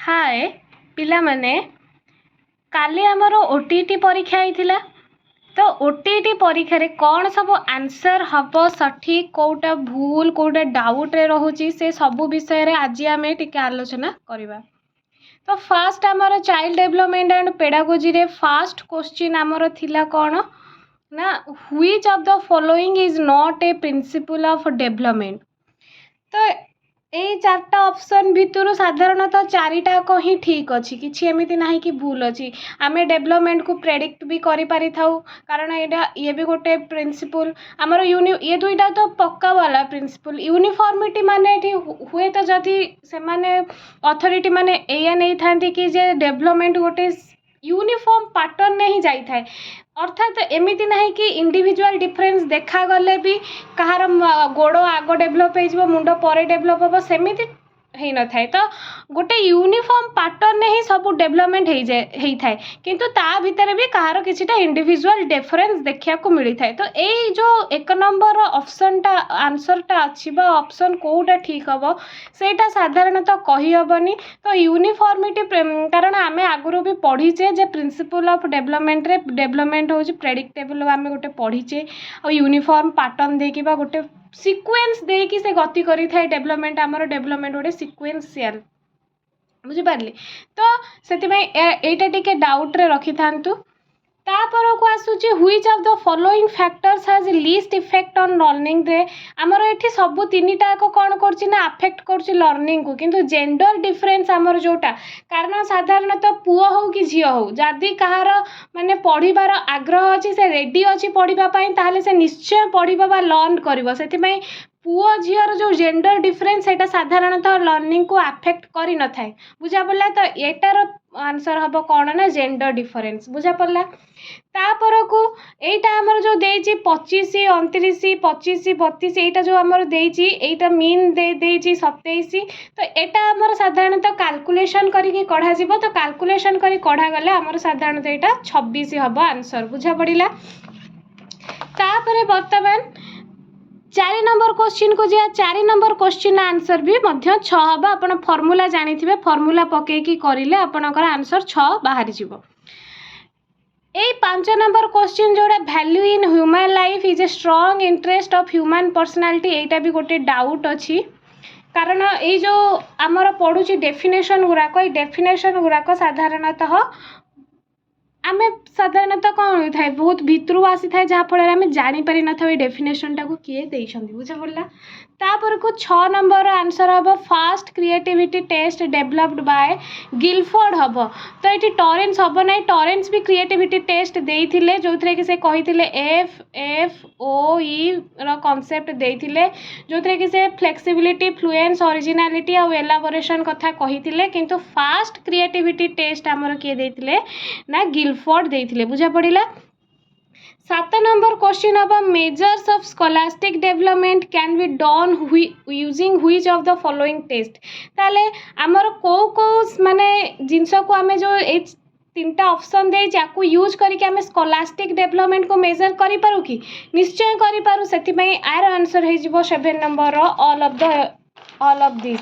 हाय पिला माने काली आमर ओटीटी परीक्षा होइथिला तो ओटीटी परीक्षा रे कौन सब आंसर हम सठिक कोटा भूल कोटा डाउट रे रोचे से सबू विषय रे आज आम टिके आलोचना करवा। तो फास्ट आमर चाइल्ड डेवलपमेंट एंड पेडागोजी रे फास्ट क्वेश्चन आमर थिला कौन ना which of the following is not A principle of development. तो यही चार्टा ऑप्शन भितर साधारणतः चारिटा को ही ठीक अच्छी किसी एमती ना कि भूल अच्छी आम डेवलपमेंट को प्रेडिक्ट भी करि थाउ कारण ये भी गोटे प्रिंसिपल आमर ये दुईटा तो पक्का वाला प्रिंसिपल यूनिफॉर्मिटी माने हुए तो जदि से माने अथॉरिटी माने एया नहीं थांती कि जे डेवलपमेंट गोटे यूनिफॉर्म पैटर्न नहीं जाई थाए अर्थात एमती ना कि इंडिविजुअल डिफरेंस देखा गले भी कहार गोड़ आग डेभलप हो मुंड पर डेभलप हम सेमती है न थाए। तो गोटे यूनिफॉर्म पैटर्न ही सब डेवलपमेंट हो थाए किंतु ता भितर भी कहार किछिटा इंडिविजुअल डिफरेंस देखा को मिली थाए। तो यही जो एक नंबर ऑप्शन टा आंसर टा अच्छी बा ऑप्शन कोटा ठीक हम सेटा साधारणतः कही हेबनी। तो यूनिफॉर्मिटी कारण आम आगुरी भी पढ़ीचे जे प्रिंसिपल ऑफ डेवलपमेंट रे डेवलपमेंट होची प्रेडिक्टेबल आम गोटे पढ़ीचे और यूनिफॉर्म पैटर्न देकी बा गोटे सीक्वेंस देकी से गति करी थाए डेवलपमेंट आमर डेवलपमेंट गोटे सीक्वेंशियल बुझिपारे। तो से एटा टिके डाउट रे रखि थांतु। तापर को आसूची which of the following factors has least effect on learning रे आमर एठी सब तीनटा को कौन करछि ना अफेक्ट करछि लर्निंग को किंतु जेंडर डिफरेंस आमर जोटा कारण साधारणतः पुओ हो कि झियो हो जदि कहार माने पढ़िबार आग्रह अछि से रेडी अछि पढ़िबा पई ताहले से निश्चय पढ़िबा बा लर्न करिवो सेति पुओ झीर जो जेंडर डिफरेंस सेटा साधारणतः लर्निंग को अफेक्ट करि न थाए बुझा पड़ला। तो एटार आंसर हम कौन ना जेंडर डिफरेंस बुझा पड़ला। तापर को एटा हमर जो देछि 25 29 25 32 एटा जो हमर देछि एटा मीन देछि 27। तो एटा हमर साधारणतः कैलकुलेशन करिके कढा जिवो तो कैलकुलेशन करी कढा गले हमर साधारणतः एटा 26 हबो आंसर बुझा पड़िला। तापर वर्तमान 4 नंबर क्वेश्चन को जा 4 नंबर क्वेश्चन आंसर भी मध्य 6 हबा आपण फार्मूला जानि थिबे फार्मूला पके की करिले आपनकर आंसर 6 बाहरी जिवो। ए 5 नंबर क्वेश्चन जोड़ा value in human life is a strong interest of human personality एटा भी गोटे डाउट अच्छी कारण ये जो आमर पढ़ुची डेफिनेशन गुराक ये डेफिनेशन गुराक साधारणतः आम साधारणतः कौन होता है बहुत भितर आसी था जहाँफल आम जापर न था डेफिनेशन टाक किए देते बुझा पड़ा। तापर को 6 नंबर आंसर हम fast creativity test developed by Guilford हम। तो ये टॉरेंस हम ना टॉरेंस भी क्रिएटिविटी टेस्ट देते जो थे कि से कही FFOE कॉन्सेप्ट देते जो थे कि से फ्लेक्सिबिलिटी फ्लुएंस ओरिजिनालिटी और एलाबोरेशन कथा कही किंतु फास्ट क्रिएटिविटी टेस्ट आमर किए देते ना गिलफोर्ड देते बुझा पड़ा। 7 नंबर क्वेश्चन हम measures of scholastic development can be done using which of the following test ताले आमर को माने जिनस को आम जो 3टा ऑप्शन दे जाकू यूज करके आम स्कॉलास्टिक डेवलपमेंट को मेजर करि पारु कि निश्चय करि पारु सेति आर आंसर हे जिवो 7 नंबर ऑल ऑफ दिस।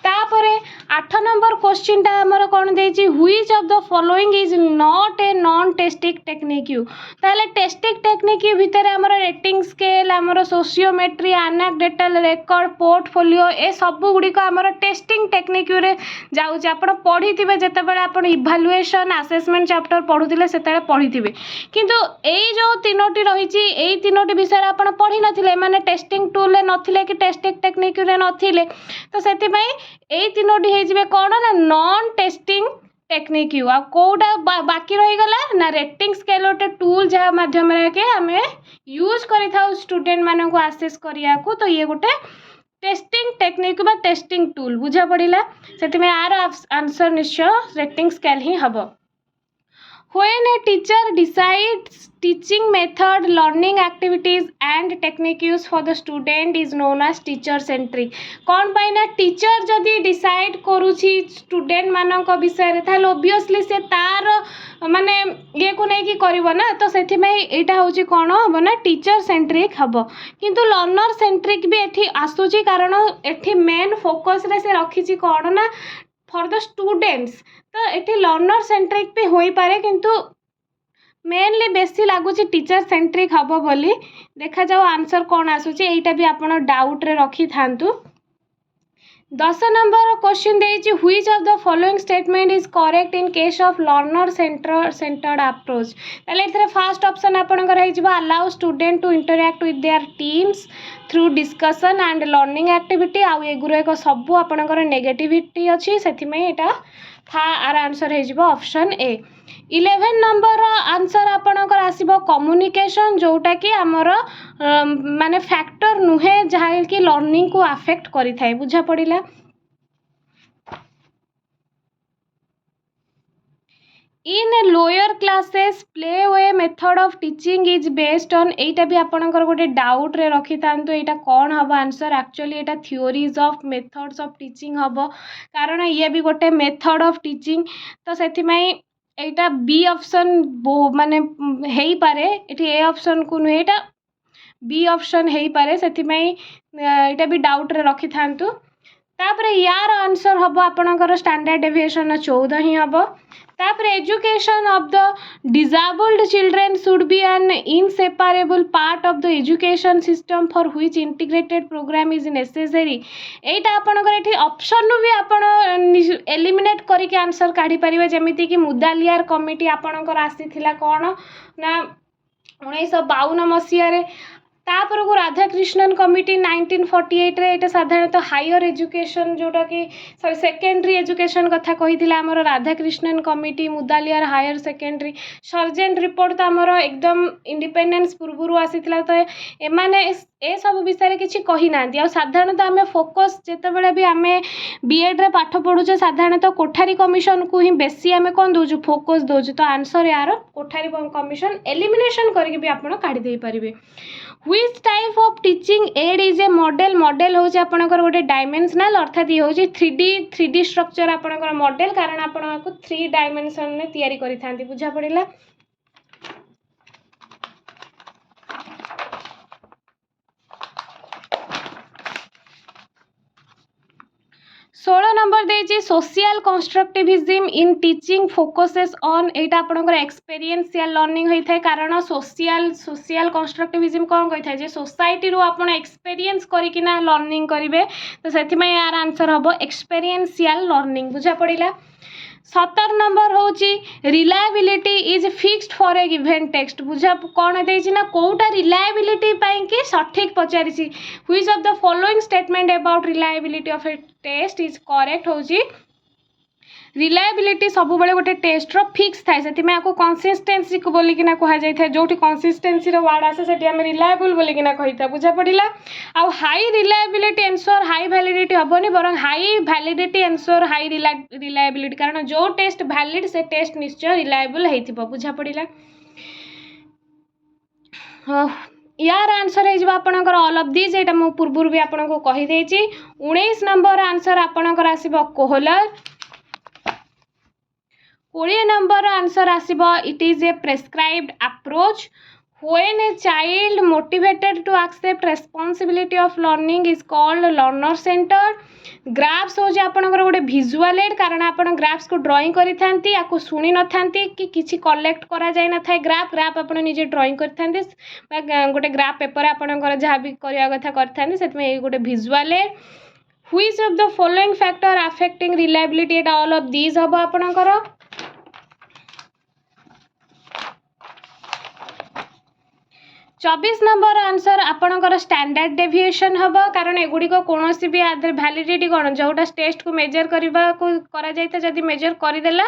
तापरे 8 नंबर क्वेश्चन टा हमर कोन देछि which of the following is not a non testing technique यू ताले टेस्टिंग टेक्निक भितर हमर रेटिंग स्केल हमर सोशियोमेट्री एनेक्डोटल रिकॉर्ड पोर्टफोलियो ए सब गुडी को हमर टेस्टिंग टेक्निक रे जाउ जे आपण पढिथिबे जते बेले आपण इवैल्यूएशन असेसमेंट चैप्टर पढुथिले सेतेले पढिथिबे किंतु एई जो तीनोटी रहिछि एई तीनोटी विषय आपण पढि नथिले माने टेस्टिंग टूल ले नथिले कि टेस्टिंग टेक्निक रे नथिले तो सेति यही तीनोटी हो कौन ना नॉन टेस्टिंग टेक्निक यू आ कोटा बाकी रहीगला ना रेटिंग स्केल गोटे टूल जहाँ मध्यम आम यूज कर स्टूडेंट मान को आसेस करिया को तो ये गोटे टेस्टिंग टेक्निक बा टेस्टिंग टूल बुझा पड़ा से आर आंसर निश्चय रेटिंग स्केल ही हम। When a teacher decides teaching method, learning activities and techniques for the student is known as teacher centric। कौन पाई ना टीचर जदि डिसाइड करुछि स्टूडेंट मानक विषय रे ताल ऑब्वियसली से तार माने ये को नहीं कि करबो ना तो सेथि में एटा होछि कोन हो ना टीचर सेंट्रिक हबो किंतु लर्नर सेंट्रिक भी एठी आसुछि कारण एठी मेन फोकस रे से रखिछि कोन ना फॉर द स्टूडेंट्स तो ये लर्नर सेंट्रिक भी हो पारे किंतु मेनली बेसी लगुच टीचर सेंट्रिक हम बोली देखा जाओ आंसर कौन आसूची एटा भी आप डाउट रे रखी थांतु 10 नंबर क्वेश्चन देइछि which of the following statement is correct in case of learner centered approach ताले इथरे फर्स्ट ऑप्शन आपनकर हे जिबा allow student to interact with their teams through discussion and learning activity आउ एगुरेक सब आपनकर नेगेटिविटी अछि सेथि में एटा आर आंसर हे जिबा ऑप्शन ए 11 नंबर आंसर आपनकर आसीबो कम्युनिकेशन जोटा कि हमर माने फैक्टर नुहे जहा कि लर्निंग को अफेक्ट करि थाए बुझा पड़िला in lower classes play way method of teaching is based on एटा भी आपनकर गोटे डाउट रे रखि तांतु एटा कोन हबो answer actually Etah theories of methods of teaching हबो कारण ये भी गोटे मेथड ऑफ टीचिंग तो सेथि में एटा बी ऑप्शन माने हेई पारे एठी ए ऑप्शन को नु एटा बी ऑप्शन हेई पारे सेथि में एटा भी डाउट रे रखि थांतु तापरे यार आंसर हबो आपनकर स्टैंडर्ड डेविएशन 14 ही हबो तापरे education of the disabled children should be an inseparable part of the education system for which integrated program is necessary एटा आपनकर एठी ऑप्शन नु भी आपण एलिमिनेट करिके आंसर काढी परिबे जेमिति कि मुदालियार कमिटी आपनकर आसीथिला कोन ना 1952 मसिया रे तापर को राधाकृष्णन कमिटी 1948 रे एटा साधारणतः हायर एजुकेशन जोटा कि सॉरी सेकेंडरी एजुकेशन कथा कही आमर Radhakrishnan committee Mudaliar higher secondary Sargent report तो आमर एकदम इंडिपेंडेंस पूर्व आसीथिला तो एमाने ए सब विषय किसी कही ना साधारणतः आम फोकस जितेबाला भी आम बीएड रे पाठ पढ़ुचे साधारणतः कोठारी कमिशन को ही बेसी आम कौन दौचु फोकस दौचु तो आंसर यार कोठारी कमिशन एलिमिनेशन करके भी आप काढ़ी दे पारे which type of teaching add is a model model हूँ आपंकर गोटे डायमेंशनल अर्थात ये हूँ 3D स्ट्रक्चर आपंकर मॉडल कारण आपको 3 डायमेंशन में तैयारी करि बुझा पड़िला षोल नंबर देजी social constructivism in teaching focuses on एटा आपनकर एक्सपीरियंशियल लर्निंग होई थाए कारण सोशल कंस्ट्रक्टिविज्म कौन कही थाए सोसाइटी रो आपण एक्सपीरियंस करिकिना लर्निंग करिवे तो सेति में यार आंसर हबो एक्सपीरियंशियल लर्निंग बुझा पड़िला 17 नंबर होची reliability is fixed for a given text बुझा कौन देछि ना कोटा रिलायबिलिटी पाई कि सठिक पचारिछि which of the following statement about reliability of a test is correct होची रिलायबिलिटी सब बेले गोटे टेस्ट रो फिक्स थाए सेति में आपको कंसिस्टेंसी को बोली किना कहा जाय थाए जोठी कंसिस्टेंसी रो वर्ड आसे सेठी हम रिलायबल बोली किना कहिता बुझा पड़िला आ high reliability ensure high validity हबनी बरं high validity ensure high reliability कारण जो टेस्ट वैलिड से टेस्ट निश्चय रिलायबल हेतिबो बुझा पड़िला यार आंसर है जो आपनकर ऑल ऑफ दिस एटा मो पूर्व भी आपनको कहि देछि 19 नंबर आंसर आपनकर आसीबो कोहलर 20 नंबर आंसर आसीबो it is a prescribed approach when a child motivated to accept responsibility of learning is called learner centered graphs हो जे आपनकर गोटे विजुअल एड कारण आपन ग्राफ्स को ड्राइंग करि थांती आको सुनी न थांती कि किछि कलेक्ट करा जाय न थाए ग्राफ आपन निजे ड्राइंग करि थांती गोटे ग्राफ पेपर आपनकर जहाँ भी करिया कथा करि थांती सेतमे ए गोटे visual add which of the following factor affecting reliability Etah all of these हबो आपनकर 24 नंबर आंसर आपणकर स्टैंडर्ड डेविएशन हम कारण एगुड़िक कौन भी आधे वैलिडिटी कौन जोटा टेस्ट को मेजर करना जदि मेजर करदेला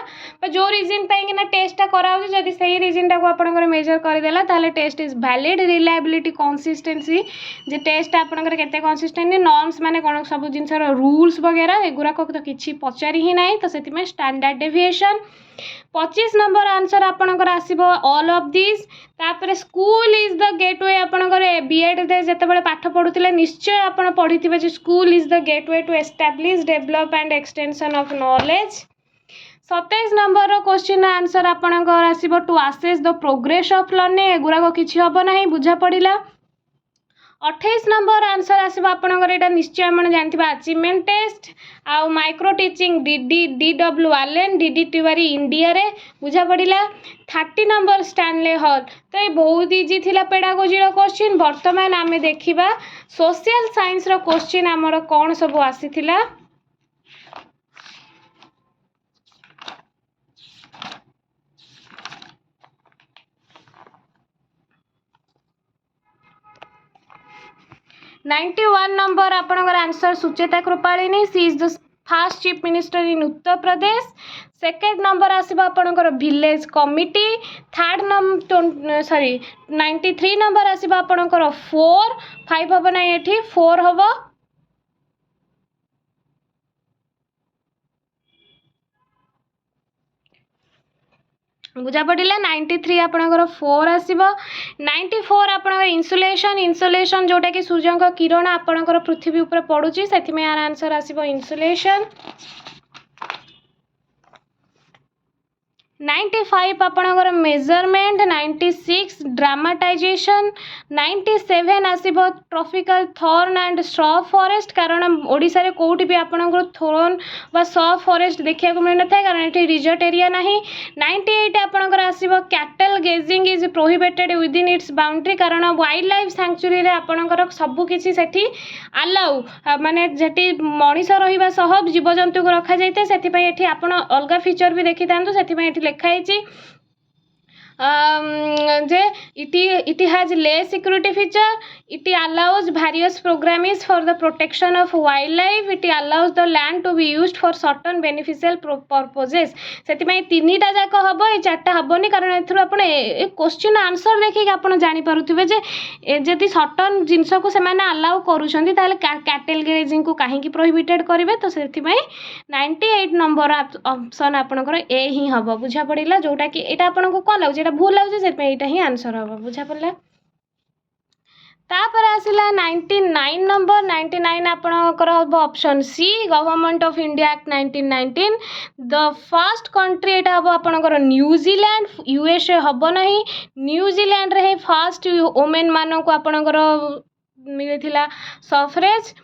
जो रिजन पाइना टेस्टा कराऊँ जदि से रिजनटा को आपंकर मेजर करदेला ताले test is valid reliability consistency जे टेस्ट आपंकर केते कंसिस्टेंट नॉर्म्स माने कौन सब जिनस रूल्स वगैरह एगुराक तो किसी पचारि ही ना तो से स्टैंडर्ड डेविएशन 25 नंबर आंसर आपणकर आसीबो ऑल ऑफ दिस तापर स्कूल इज द गेटवे आपणकर बीएड रे जेतेबेले पाठ पढुतिले निश्चय आपण पढिथिबे जे school is the gateway to establish develop and extension of knowledge 27 number question answer आपणकर आसीबो to assess the progress of learning एगुराक किछि हबो नाही बुझा पड़िला 28 नंबर आंसर आसो आपंकर यहाँ निश्चय आप जानते अचिवमेंट टेस्ट आउ micro teaching D W Allen D Tiwari India रे बुझा पड़ा 30 नंबर स्टैनले हॉल। तो ये बहुत इजी थिला पेडागोजी क्वेश्चन। बर्तमान आम देखा सोशल साइंस रो क्वेश्चन आमर कौन सब आसीथिला। नाइंटी 91 नंबर आपनकर answer Sucheta Kripalani she is the first chief minister in Uttar Pradesh. Second number आसबा आपनकर village committee. Third number 93 number आसबा आपनकर 4 5 हम ना ये 4 हम। बुझा पड़ा 93 आपनकर 4 आसब। 94 आपनकर इंसुलेशन जोटा कि सूर्य किरण आपनकर पृथ्वी ऊपर पड़ुची से यार आंसर आसब इंसुलेशन। 95 आपनकर मेजरमेंट। 96 ड्रामाटाइजेशन। 97 आसब tropical thorn and shrub forest कारण ओडिशा रे कोउटी भी आपनकर थॉर्न बा श्रब फॉरेस्ट देखिया को मिल नथाय कारण एठी रिजर्ट एरिया नाही। 98 आपनकर आसब cattle grazing is prohibited within its boundary कारण वाइल्ड लाइफ सैंक्चुरी रे आपनकर सब किछि सेठी अलाउ माने जेठी मनीष रहिबा सह जीवजंतु को रखा जायते सेति पय एठी आपण अलगा फीचर भी देखि तांतु सेति पय एठी लिखाई जे it has less security feature, it allows various programs for the protection of wildlife, it allows the land to be used for certain beneficial purposes। से तीनटा जाक हम ये चार्टा हेनी कारण ए क्वेश्चन आंसर देखिए आप जानीपे जदि सर्टन जिनस को अलाउ करुँच कैटल ग्रेजिंग को कहीं प्रोहिबिटेड करेंगे तो से 98 नंबर ऑप्शन आपंकर ए ही हम। बुझा पड़ा जोटा कि यहाँ आपको कौन लगे भूल लगे से ही आंसर हम। बुझा पड़ा तापर आसला 99 नंबर। 99 आपणकर हम option C government of India act 1919। The first country एटा हम आपणकर न्यूजीलैंड यूएसए हम नहीं न्यूजीलैंड रे फर्स्ट वुमेन मान को आपणकर मिलथिला सफरेज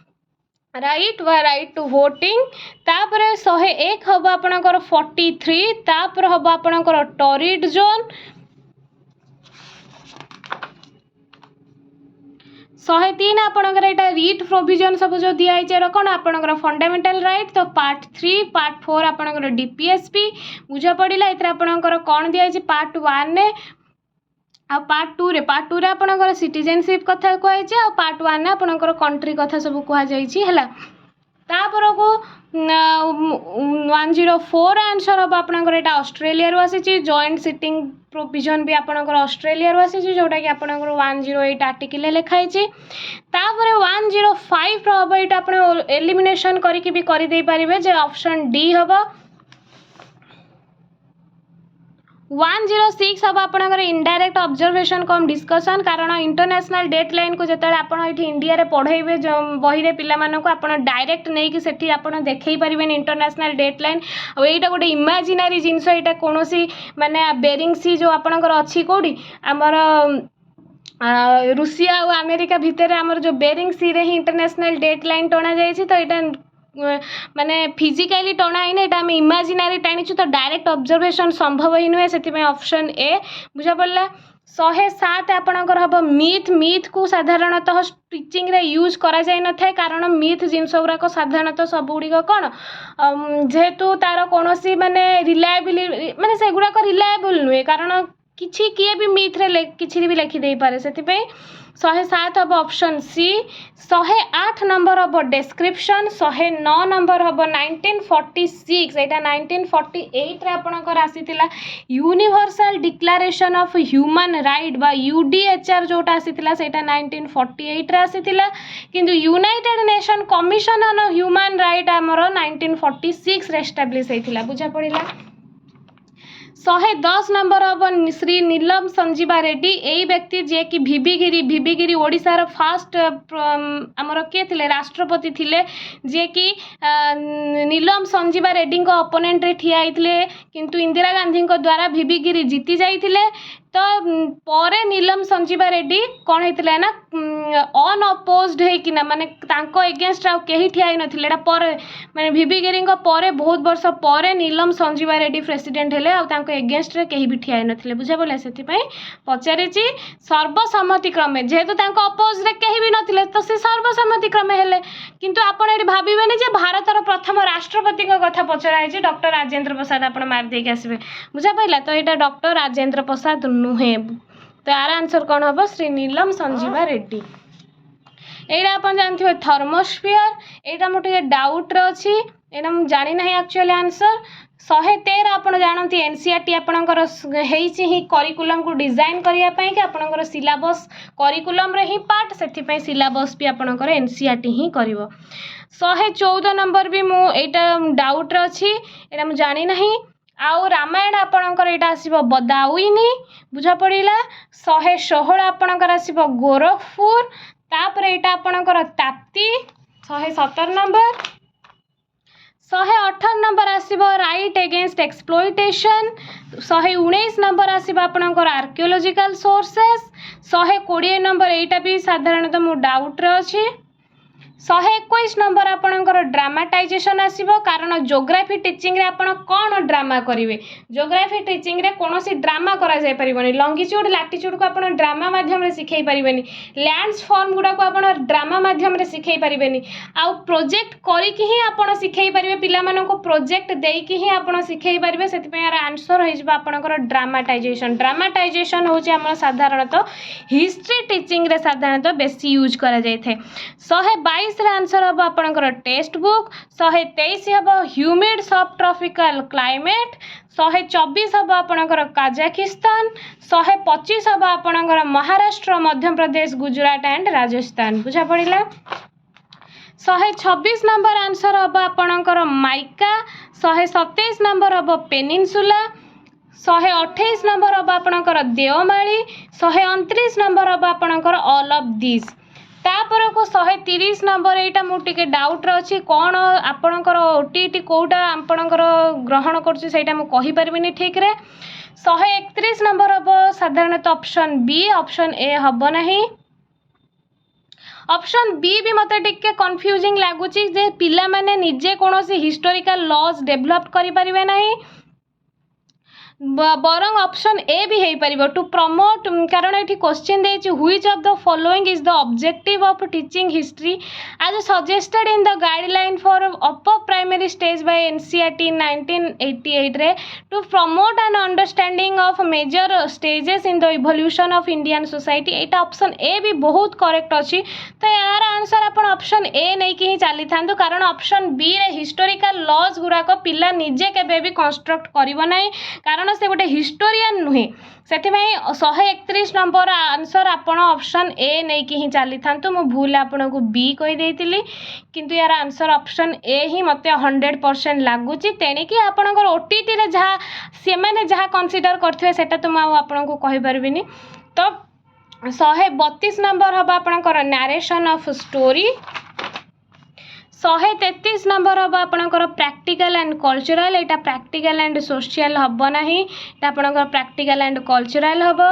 राइट व राइट टू वोटिंग। तापर 101 हम आपणकर 43। तापर हम आपणकर टॉरिड जोन 103 आपणकर एटा रीट प्रोविजन सब जो दिया है कौन आपणकर फंडामेंटल राइट। तो पार्ट 3 पार्ट 4 आपणकर डीपीएसपी। बुझा पड़ा ये आपणकर कौन दिया है पार्ट 1 ने आ पार्ट 2 रे आपणकर सिटीजनशिप कथा कहुई आ पार्ट 1 ने आपणकर कंट्री कथा सब कहुई है। तापर को 104 आंसर हम आपणकर एटा ऑस्ट्रेलिया रो आसी जॉइंट सिटिंग प्रोविजन भी आपणकर ऑस्ट्रेलिया रो आसी जोटा कि आपणकर 108 आर्टिकल लिखाई। तापर 105 रो हम एटा आपण एलिमिनेशन करके भी कर दे पारिबे जे ऑप्शन डी हम। 106 हम आपणकर इनडायरेक्ट ऑब्जर्वेशन कम डिस्कशन कारण इंटरनेशनल डेडलाइन को जिते आप इंडिया रे पढ़ेबे बही रे पिला मानक आप डायरेक्ट नहीं कि सेठी आप देखई पारिबेन इंटरनेशनल डेडलाइन और गोटे इमेजिनरी जिनस यहाँ कौन माने बेरिंग सी जो आपणकर अच्छी कौटी आमर रूसिया और अमेरिका भितर आमर जो बेरिंग सी रे ही इंटरनेशनल डेडलाइन टणा जाइए तो यहाँ माने फिजिकली टणा ही ना आम इमेजिनरी टाणीचु तो डायरेक्ट ऑब्जर्वेशन संभव ही नुहे से ऑप्शन ए। बुझा पड़ा 107 आपणकर हम मिथ को साधारणतः टीचिंग रे यूज करा जाय न थाए कारण मिथ जिनस गुड़ाक साधारणतः सब गुड़िक कौन जेहेतु तार कौन माने रिलायबिलिटी माने से गुड़ाक रिलायबल नुहे कारण किसी किए भी मिथ रे किसी भी लिखिदे पारे से 107 हम ऑप्शन सी। 108 नंबर हम डिस्क्रिप्शन। 109 नंबर हम 1946 यहाँ 1948 रे आपणकर आसीथिला universal declaration of human right बा यूडीएचआर जोटा आसीथिला सेटा 1948 रे आसीथिला किंतु united nation commission on human right आमर 1946 रे एस्टाब्लिश होइथिला। बुझा पड़िला 110 नंबर हम श्री नीलम संजीवा रेड्डी यही व्यक्ति जे कि भिबिगिरी ओडिशार फास्ट आमर किए थे राष्ट्रपति थिले जे कि नीलम संजीवा रेड्डी को अपोनेंट रे ठिया होते किंतु इंदिरा गांधी द्वारा भिबिगिरी जीति जाइथिले। तो परे नीलम संजीवा रेड्डी कौन होता ना अनअपोज्ड होना माने एगेन्स्ट आउ कहीं ठिया नथिले पर माने वीवी गिरी पर बहुत वर्ष पर नीलम संजीवा रेड्डी प्रेसिडेंट हेले आउ एगेन्स्ट कहीं भी ठिया नथिले बुझा पड़े से पचारि सर्वसम्मति क्रमे जेहेतु अपोज रे कहीं भी नथिले तो से सर्वसम्मति क्रमे हेले किंतु आपण एठी भाबिबेनी जे भारतर प्रथम राष्ट्रपति कथा पचराई डॉक्टर राजेंद्र प्रसाद आपण मार देके आसबे बुझा पड़ला तो यहाँ डॉक्टर राजेंद्र प्रसाद नुहे तो यार आंसर कौन हम श्री नीलम संजीवा रेड्डी। यहाँ आप जानते थर्मोस्फियर यहाँ मुझे डाउट अच्छी यहाँ मुझे जानी ना एक्चुअली आंसर 113 आप जानते एनसीईआरटी आपणकर ही करिकुलम को डिजाइन करने कि आपणकर सिलेबस करिकुलम रे ही पार्ट से सिलेबस भी आपणकर एनसीईआरटी ही कर 114 नंबर भी मुझे डाउट अच्छी यहाँ मुझे जानी ना आउ रामायण आपणकर यहाँ आसो बदाउनी बुझा पड़ा 116 आपणकर आसो गोरखपुर तापर यहाँ आपणकर ताप्ती 117 नंबर 118 नंबर आसो राइट एगेंस्ट एक्सप्लोइटेशन 119 नंबर आसो आपणकर आर्कियोलॉजिकल सोर्सेस 120 नंबर यहाँ भी साधारणतः मो डाउट अच्छी 121 नंबर आपणकर ड्रामाटाइजेशन आसीबो कारण ज्योग्राफी टीचिंग रे आपण कोन ड्रामा करिवे ज्योग्राफी टीचिंग रे कोनोसी ड्रामा करा जाय परिबनी लॉन्गिट्यूड लैटिट्यूड को आपण ड्रामा माध्यम रे सिखै परिबनी लैंड्स फॉर्म गुडा को आपण ड्रामा माध्यम रे सिखै परिबनी आ प्रोजेक्ट करी कि ही आपण सिखै परिबे पिला मानको को प्रोजेक्ट देई कि ही आपण सिखै परिबे सेति पे यार आंसर होई जबा आपणकर ड्रामाटाइजेशन होची हमर साधारणतः हिस्ट्री टीचिंग रे साधारणतः बेसी यूज करा जाय थे 122 आंसर हम आपणकर टेक्स्ट बुक 123 हम ह्यूमिड सब ट्रॉपिकल क्लाइमेट 124 हम आपणकर काजाकिस्तान 125 हम आपणकर महाराष्ट्र मध्य प्रदेश गुजरात एंड राजस्थान बुझा पड़ा 126 नंबर आंसर हम आपणकर माइका 127 नंबर हम पेनिनसुला 128 नंबर हम आपणकर देवमाली 129 नंबर हम आपणकर ऑल ऑफ दिस तापर को 130 नंबर यहाँ मुझे डाउट अच्छी कौन आपणकर ओटीटी कौटा आपणकर ग्रहण करें ठीक रे 131 नंबर हम साधारणतः ऑप्शन बी ऑप्शन ए हम ना ऑप्शन बी भी मत टिके कन्फ्यूजिंग लगुच पिला माने निजे कौन हिस्टोरिकल लॉज डेवलप करें ना बरंग ऑप्शन ए भी हो पार टू प्रमोट कारण ये क्वेश्चन देछि which of the following is the objective of teaching history as suggested in the guideline for upper primary stage by NCERT 1988 रे to promote an understanding of major stages in the evolution of Indian society यहाँ option A भी बहुत correct अच्छी तो यार answer आप option A नहीं कि ही चली था कारण ऑप्शन बी रे हिस्टोरिकल लॉज गुड़ाक पिला निजे केबे भी कंस्ट्रक्ट करिवो नाही कारण से गोटे हिस्टोरियन नुहे से 131 नंबर आंसर आपण ऑप्शन ए नहीं कि ही चली था मु भूल आपन को बी कही किंतु यार आंसर ऑप्शन ए ही मते 100% लगुच तेणिकी आपणकर ओटीटी रे जहाँ से मैंने जहाँ कनसीडर करथिबे सेटा तो मैं आपन को कहि परबिनी तो 132 नंबर हम आपणकर नरेशन ऑफ स्टोरी 133 नंबर हम आपणकर प्रैक्टिकल एंड कल्चरल यहाँ प्रैक्टिकल एंड सोशल हम ना यहाँ आपणकर प्रैक्टिकल एंड कल्चरल हम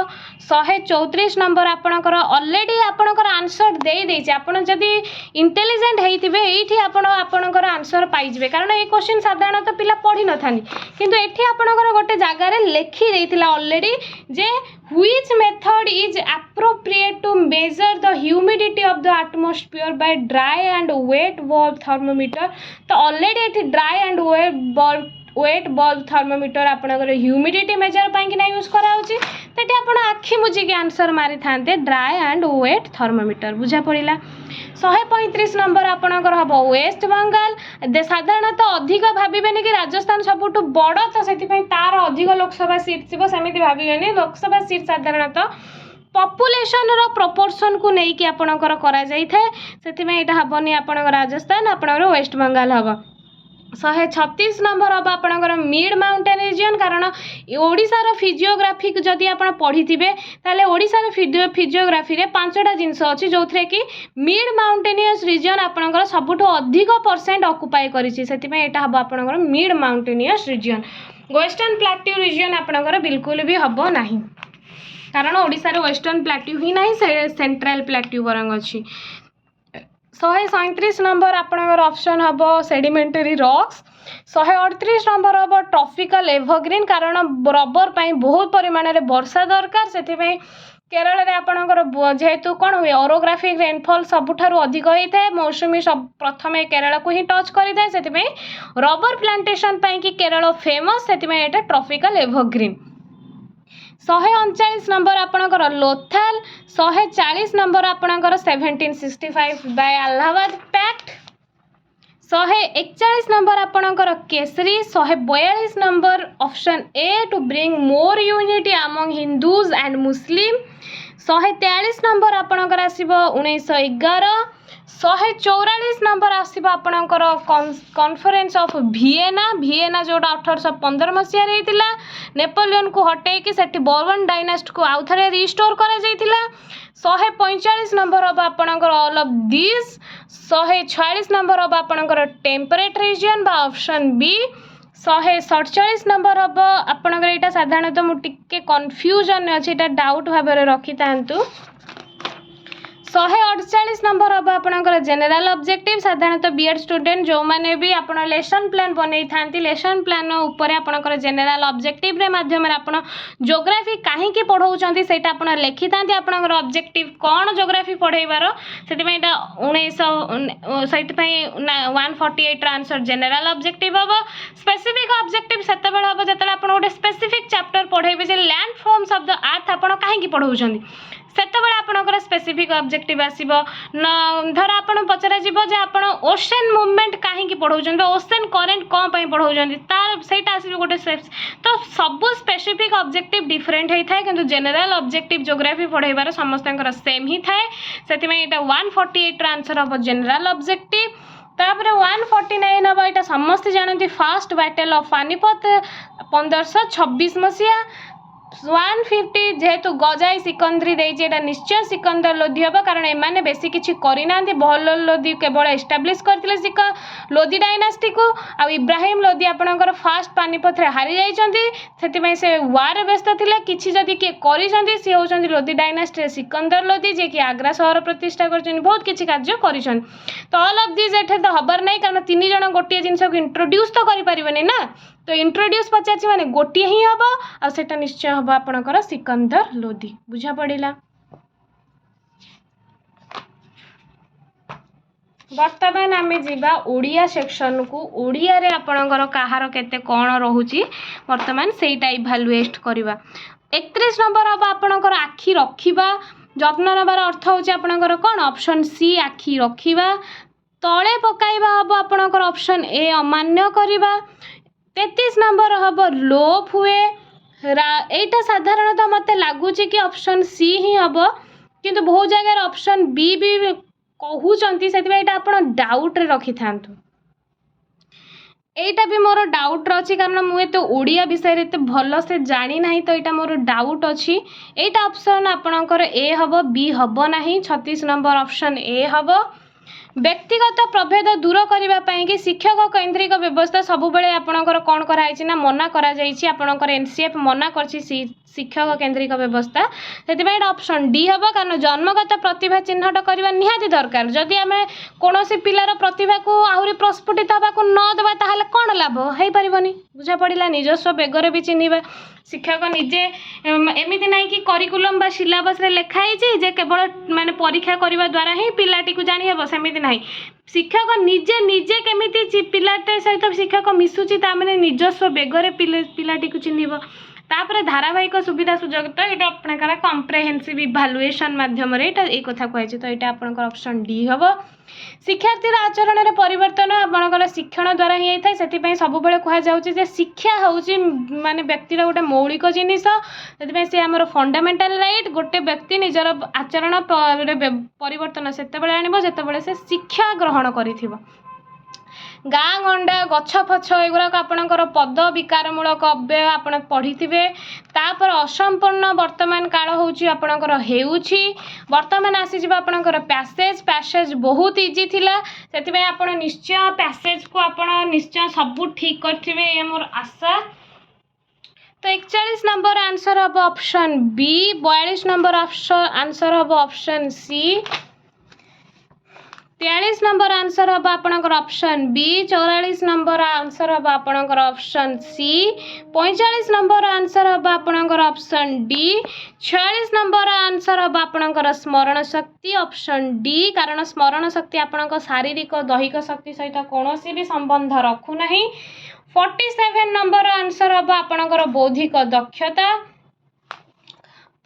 134 नंबर आपणकर ऑलरेडी आपणकर आंसर दे देछि आपण जदि इंटेलिजेंट होइथिबे एठी आपण आपणकर आंसर पाइजिबे कारण ए क्वेश्चन साधारणतः पिला पढ़ी न थानी किंतु एठी आपणकर गोटे जगह रे लिखि देथिला ऑलरेडी जे which method is appropriate to measure the humidity of the atmosphere by dry and wet bulb thermometer तो ऑलरेडी एठी dry and wet bulb thermometer आपणकर ह्यूमिडिटी मेजर पाई कि ना यूज कराउची तेटी आपण आखि मुझे आंसर मारी थांते ड्राई एंड वेट थर्मोमीटर बुझा पड़िला 135 नंबर आपणकर हम वेस्ट बंगाल साधारणतः अधिक भावेनि कि राजस्थान सबुठ बड़ तो से तार अधिक लोकसभा सीट थी सेमती भावेनि लोकसभा सीट साधारणतः पॉपुलेशन रो प्रोपोर्शन को लेकिन आपणकर करा जाई थाए सेथिमे एटा हबनी आपणकर राजस्थान आपणकर वेस्ट बंगाल हम 136 नंबर हम आपणकर मिड माउंटेन रीजन कारण ओडिशार फिजियोग्राफी जदि आप पढ़ी ताले ओडिशार फिजियोग्राफी रे 5टा जिनस अच्छी जो थे कि मिड माउंटेनियस रीजन आपणकर सबुठ अधिक परसेंट ऑक्युपाई करिछि सेथिमे एटा हम आपणकर mid mountainous region western plateau region आपणकर बिल्कुल भी हबो नाही कारण ओडिशार वेस्टर्न प्लाट्यू ही नहीं सेंट्रल प्लाट्यू बरंग अच्छी 137 नंबर आपणकर ऑप्शन हम सेडिमेंटरी रॉक्स 138 नंबर हम ट्रॉपिकल एवरग्रीन कारण रबर बहुत परिमाण में वर्षा दरकार से केरल में आपणकर जेहेतु कौन हुए ओरोग्राफिक रेनफॉल सबुठारु अधिक होता है मौसुमी सब प्रथम केरल को ही टच करें से रबर प्लांटेशन कि केरल फेमस से ट्रॉपिकल एवरग्रीन 139 नंबर आपणकर लोथाल 140 नंबर आपणकर 1765 बाय अलाहाबाद पैक्ट 141 नंबर आपणकर Kesari 142 number option A to bring more unity among Hindus and Muslim 143 number आपणकर आसीबो 1911 144 नंबर आसीबो आपणकर कॉन्फ्रेंस ऑफ भिएना जोटा 1815 मसीह होता नेपोलियन को हटेकी सेठी बोर्बन डायनास्ट को आउ थे रिस्टोर करा जायतिला 145 नंबर हम आपणकर ऑल ऑफ दिस 146 नंबर हम आपणकर टेम्परेट रीजन बा ऑप्शन बी 147 नंबर हम आपणकर एटा साधारणतः मुझे कन्फ्यूजन अच्छी डाउट भाव रखी था 148 नंबर हम आपणकर जेनेराल ऑब्जेक्टिव साधारणतः बीएड स्टूडेंट जो मैंने भी आप लेसन प्लान बन था लेसन प्लान उपर आपणकर जेनेराल ऑब्जेक्टिव रे माध्यम आपण ज्योग्राफी कहीं पढ़ाऊँ से लिखि था आपणकर ऑब्जेक्टिव कौन ज्योग्राफी पढ़ेबार से 148 आंसर जेनेराल ऑब्जेक्टिव हम स्पेसिफिक ऑब्जेक्टिव से हम जो आप गोटे स्पेसिफिक चैप्टर पढ़ेबे जे land forms of the earth आप कहीं पढ़ाऊँ सेतबेले आपणकर स्पेसिफिक ऑब्जेक्टिव आसीबो धर आपण पचरा जीवो जे आपण ओशन मूवमेंट कहीं पढ़ाऊँ ओशन करेंट कौन पर पढ़ाऊँ तार सहीटा आसीबो गोटे तो सबू स्पेसिफिक ऑब्जेक्टिव डिफरेंट होता है किंतु जेनेराल ऑब्जेक्टिव ज्योग्राफी पढ़ेबार समस्त सेम ही थाए से 148 आंसर हम जेनेराल ऑब्जेक्टिव तापर 149 हम यहाँ समस्त जानते फास्ट बैटल ऑफ पानीपत 1526 मसीहा 150 जेहेतु गजाई सिकंदरी देइछे निश्चय सिकंदर लोधी हम कारण एमाने बेसी किछि करिना बहल लोधी केवल एस्टाब्लिश करथिले लोधी डायनास्टी को आ इब्राहिम लोधी आपणकर फास्ट पानीपत रे हारि जाइछन्ती सेति से वार व्यस्त थिले किछि जदि के करिसन्ती से होउछन्ती लोधी डायनास्टी रे सिकंदर लोधी जे कि आग्रा शहर प्रतिष्ठा करछन्ती बहुत किछि कार्य करिसन्ती तो ऑल ऑफ दिस एठे तो हबर नै कारण तीन जण गोटे जिंस को इंट्रोड्यूस तो करि परिबेनी ना तो इंट्रोड्यूस पचार माने गोटे ही हम आटा निश्चय हम आपणकर सिकंदर लोधी बुझा पड़ा बर्तमान आम जीवा ओडिया सेक्शन को ओडिया रे आपणकर कहार केते कौन रोची बर्तमान सेटा इभालुएट करवा 31 नंबर हम आपणकर आखि रखिबा जत्न नबार अर्थ होची आपणकर कौन ऑप्शन सी आखि रखिबा तले पकाइबा हम आपणकर ऑप्शन ए अमान्य करवा 33 नंबर हम लोप हुए एटा साधारणतः मत लगुच कि ऑप्शन सी ही हम किंतु बहुत जगह ऑप्शन बी भी कहते से आप डाउट रे रखि था एटा भी मोर डाउट अच्छी कारण मुझे तो ओडिया विषय में भल से जानी ना तो यहाँ मोर डाउट अच्छी एटा ऑप्शन आपणकर ए हम बी हम ना 36 नंबर ऑप्शन ए हम व्यक्तिगत प्रभेद दूर करने कि शिक्षक केन्द्रिक व्यवस्था सब बेले आपणकर कौन कराई ना मना कर एनसीएफ मना कर शिक्षक केन्द्रिक व्यवस्था से ऑप्शन डी हम कारण जन्मगत प्रतिभा चिन्हट करवा निहाती दरकार जदि आम कौन पिलार प्रतिभा को आहरी प्रस्फुटित होगा नदेवा ताहले कौन लाभ हो पारनी बुझा पड़ा निजस्व बेगर भी चिन्हवा शिक्षक निजे एमती ना कि करिकुलम बा सिलेबस रे लिखाई जे केवल माने परीक्षा करने द्वारा ही पिलाटी को जानी हे सेमती ना शिक्षक निजे निजे केमिति पिलाटे सहित शिक्षक मिसुची तामने निजस्व बेगरे पिलाटी को चिन्हब तापर धारावाहिक सुविधा सुजोग तो ये आपंकर कम्प्रेहेन्सिव इभालुएसन मध्यम एक कथा कहुई तो यहाँ आपंकर ऑप्शन डी हम शिक्षार्थी आचरण में परिवर्तन आपंकर शिक्षण द्वारा ही होता है से सब कहुचे शिक्षा हूँ माने व्यक्तिर गोटे मौलिक जिनिस से आम फंडामेंटाल राइट गोटे व्यक्ति निजर आचरण परिवर्तन से आने से शिक्षा ग्रहण कर गाँ गंडा गछ फछ एगुड़ाक आपणकर पद विकारमूलक अव्यय आप पढ़ी तापर असंपूर्ण वर्तमान काल होउची आपणकर हेउची वर्तमान आसीज आपणकर पैसेज बहुत इजी थिला सेति आपण निश्चय पैसेज को आपण निश्चय सब ठीक करथिबे ये मोर आशा तो 41 नंबर आंसर हम ऑप्शन बी, 42 नंबर आंसर हम ऑप्शन सी, 43 नंबर आंसर हम आपणकर ऑप्शन बी, 44 नंबर आंसर हम आपणकर ऑप्शन सी, 45 नंबर आंसर हम आपणकर ऑप्शन डी, 46 नंबर आंसर हम आपणकर स्मरण शक्ति ऑप्शन डी, कारण स्मरण शक्ति आपणक शारीरिक दैहिक शक्ति सहित कौनसी भी संबंध रखु नहीं। 47 नंबर आंसर हम आपणकर बौद्धिक दक्षता।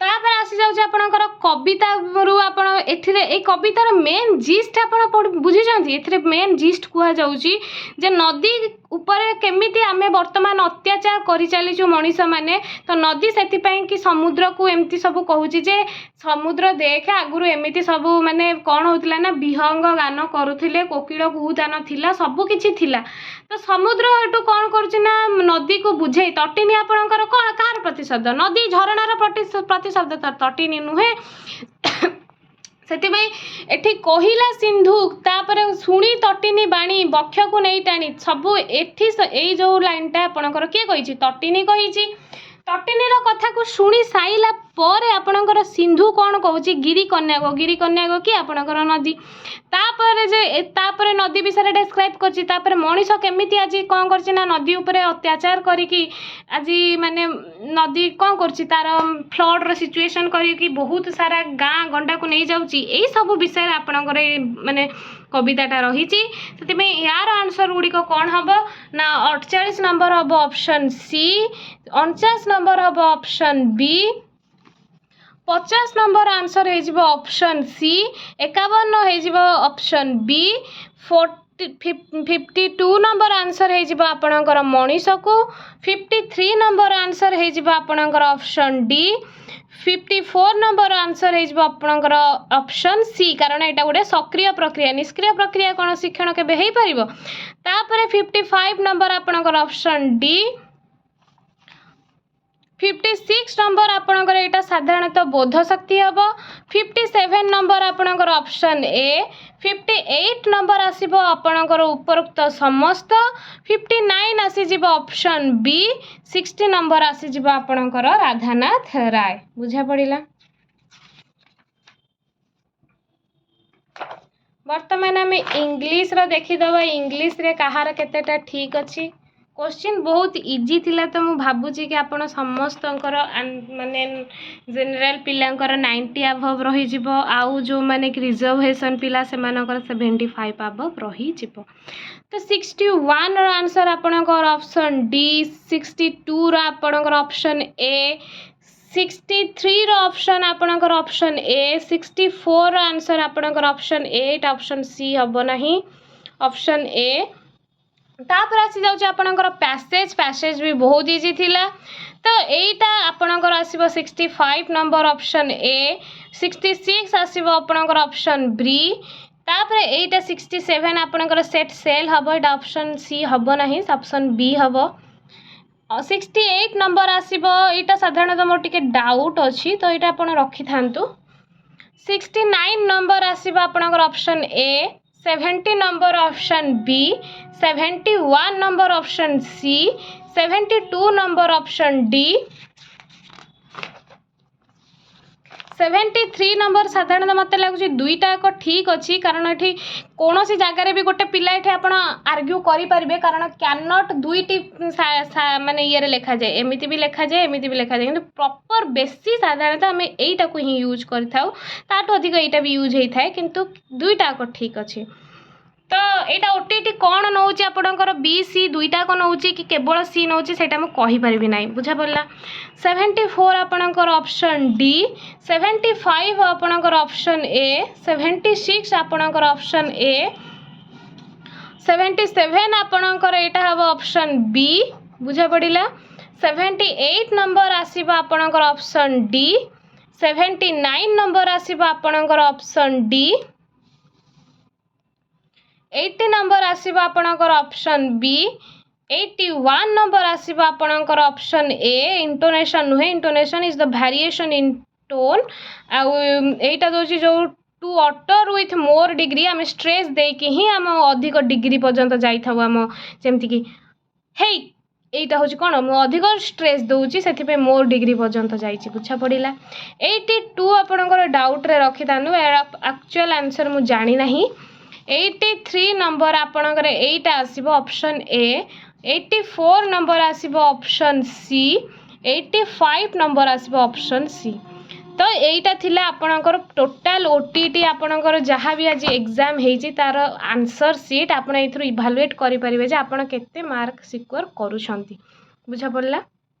तापर आसी जाउछ आपणकर कविता रु आपण एथिरे ए कवितार मेन जिस्ट आपण बुझिछन्ती। एथिरे मेन जिस्ट कुहा जाउची जे नदी ऊपर केमिति आमे वर्तमान अत्याचार करि चलीछु मनीष माने, तो नदी सेति पई कि समुद्र को एमती सब कहूची जे समुद्र देख आगुरु एमिति सब माने कोन होतिला ना विहंग गान करूथिले, कोकिल कुहुदान थिला, सब किछि थिला। तो समुद्र एटू कोन करूची ना नदी को बुझे तटिनी आपणकर कोन कार प्रतिशब्द नदी झरणार प्रतिशब्द तटिनी नुहे सेतिबई एठी कहिला सिंधु तापर सुनी तटिनी बाणी बक्ष को नहीं टाणी सबू एठी एई जो लाइनटा आपणकर किए कहिछि तटिनी कहिछि। तटिनीर कथा को शुणी साइला पर आपणकर सिंधु कौन कहूँ गिरी कन्या कि आपणकर नदी तापर नदी विषय डेस्क्राइब करछि। तापर मनीष केमिति आज कौन करछि ना नदी उपरे अत्याचार करिकी आज माने नदी कौन करछि तार फ्लड रो सिचुएशन करिकी बहुत सारा गाँ गंडा को नहीं जाउछि। एई सब विषय आपणकर माने कविताटा रही। यार आंसर गुड़िक कौन हम ना 48 नंबर हम ऑप्शन सी, 49 नंबर हम ऑप्शन बी, 50 नंबर आंसर हो ऑप्शन सी, 51 हो ऑप्शन बी, 52 नंबर आंसर हो आपणकर मनीष को, 53 नंबर आंसर हो आपणकर ऑप्शन डी, 54 नंबर आंसर हो आपणकर ऑप्शन सी, कारण यहाँ गोटे सक्रिय प्रक्रिया निष्क्रिय प्रक्रिया कौन शिक्षण केबे हेई परिबो। तापरे 55 नंबर आपणकर ऑप्शन डी, 56 नंबर आपणकर एटा साधारणतः बोध शक्ति हबो, 57 नंबर आपणकर ऑप्शन ए, 58 नंबर आसीबो आपणकर उपरोक्त समस्त, 59 आसीजिबो ऑप्शन बी, 60 नंबर आसीजिबो आपणकर राधानाथ राय। बुझा पड़िला। वर्तमान आम इंग्लिश रो देखीदबा इंग्लिश रे कहार केतेटा ठीक अच्छी। क्वेश्चन बहुत इजी थिला तो मु भाबुची कि आपण समस्तंकर माने जनरल पिलांकर 90 अबव रही जिवो आउ जो माने कि रिजर्वेशन पिला से मानकर 75 अबव रही जिवो। तो 61 रो आंसर आपणकर ऑप्शन डी, 62 रो आपणकर ऑप्शन ए, 63 रो ऑप्शन आपणकर ऑप्शन ए, 64 रो आंसर आपणकर ऑप्शन 8 ऑप्शन सी हबो नाही ऑप्शन ए। तापर आसी जाउछ आपणकर पैसेज भी बहुत इजी थिला। तो एटा आपणकर आसीबो 65 नंबर ऑप्शन ए, 66 आसीबो आपणकर ऑप्शन बी, तापर एटा 67 आपणकर सेट सेल हबो एटा ऑप्शन सी हबो नाही ऑप्शन बी हबो। 68 नंबर आसीबो एटा साधारणतः मोर टिके डाउट अछि तो एटा आपण रखि थांतु। 69 नंबर आसीबो आपणकर option A, 70 number option B, 71 number option C, 72 number option D, 73 number साधारणतः मत लगुच दुईटा एक ठीक अच्छी कारण ये कौन सी जगार भी गोटे पिला ये आप आर्ग्यू करेंगे कारण कैन नॉट दुईटी माने ये लिखा जाए एमती भी लिखा जाए एमती भी लिखा जाए कि प्रॉपर बेसी साधारणतः आम यहीटा को ही यूज करूँ ताठू अधिक यहाँ भी यूज होता है किंतु दुईटा ठीक अच्छे। तो यहाँ ओटीटी कौन नौ आपंकर बी सी दुईटा को नौ कि केवल सी नौ से कहीपरि ना बुझा पड़ा। 74 आपणकर ऑप्शन डी, 75 आपणकर ऑप्शन ए, 76 आपणकर ऑप्शन ए, 77 आपणकर यहाँ हम ऑप्शन बी बुझा पड़ा। 78 नंबर आसीबा आपणकर ऑप्शन डी, 79 नंबर आसीबा आपणकर ऑप्शन डी, 80 नंबर आसीबा आपणकर ऑप्शन बी, 81 नंबर आसीबा आपणकर ऑप्शन ए। इंटोनेशन नुहे intonation is the variation in tone आईटा दोची जो to utter with more degree आम स्ट्रेस देकी ही आम अधिक डिग्री पर्यंत जाई थाउ आम जेमति कि हे এইটা হচ্ছে কোণ মু অধিক স্ট্রেস দৌছি সেপাই মোর ডিগ্রি পর্যন্ত যাইছি বুঝা পড়া 82 আপনার ডাউट्रे रखी था एक्चुअल आंसर मु जानी ना 83 नंबर आपणकर एटा आसीबो ऑप्शन ए 84 नंबर आसीबो ऑप्शन सी 85 नंबर आसीबो ऑप्शन सी तो यहीटा थिला आपणकर टोटाल ओटीटी आपणकर जहाँ भी आज एग्जाम होती तार आंसर सीट आपड़ ये इभालुएट करेंगे जे आप केते मार्क सिक्योर करुँच बुझा पड़ा।